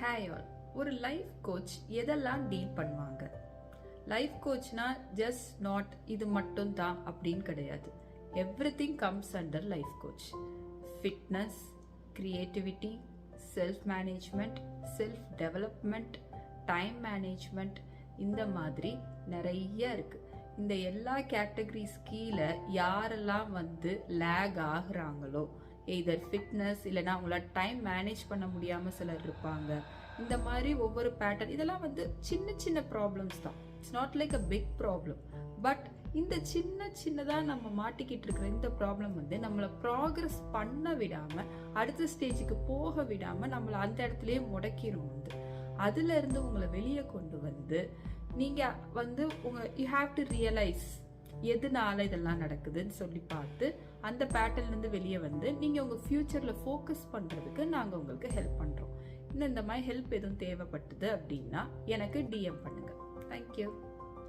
Hi all. ஒரு life coach எதெல்லாம் deal பண்ணுவாங்க? லைஃப் கோச்னா ஜஸ்ட் நாட் இது மட்டும் தான் அப்படின்னு கிடையாது. Everything comes under life coach. Fitness, creativity, self management, self development, time management, இந்த மாதிரி நிறைய இருக்கு. இந்த எல்லா கேட்டகரிஸ் கீழே யாரெல்லாம் லேக் ஆகுறாங்களோ, எய்தர் ஃபிட்னஸ் இல்லைன்னா அவங்கள டைம் மேனேஜ் பண்ண முடியாம சிலர் இருப்பாங்க. இந்த மாதிரி ஒவ்வொரு பேட்டர்ன் இதெல்லாம் சின்ன சின்ன ப்ராப்ளம்ஸ் தான். It's not like a big problem. But இந்த சின்னதா நம்ம மாட்டிக்கிட்டு இருக்கிற இந்த ப்ராப்ளம் நம்மளை ப்ராக்ரஸ் பண்ண விடாம, அடுத்த ஸ்டேஜுக்கு போக விடாம நம்மளை அந்த இடத்துலயே முடக்கிரும். அதுல இருந்து உங்களை வெளியே கொண்டு நீங்க உங்க யூ ஹாவ் டு ரியலைஸ் எதனால இதெல்லாம் நடக்குதுன்னு சொல்லி பார்த்து அந்த பேட்டர்ன்ல இருந்து வெளியே நீங்க உங்க ஃபியூச்சர்ல ஃபோக்கஸ் பண்றதுக்கு நாங்க உங்களுக்கு ஹெல்ப் பண்றோம். இந்த மாதிரி ஹெல்ப் எதுவும் தேவைப்பட்டது அப்படின்னா எனக்கு டிஎம் பண்ணுங்க. தேங்க்யூ.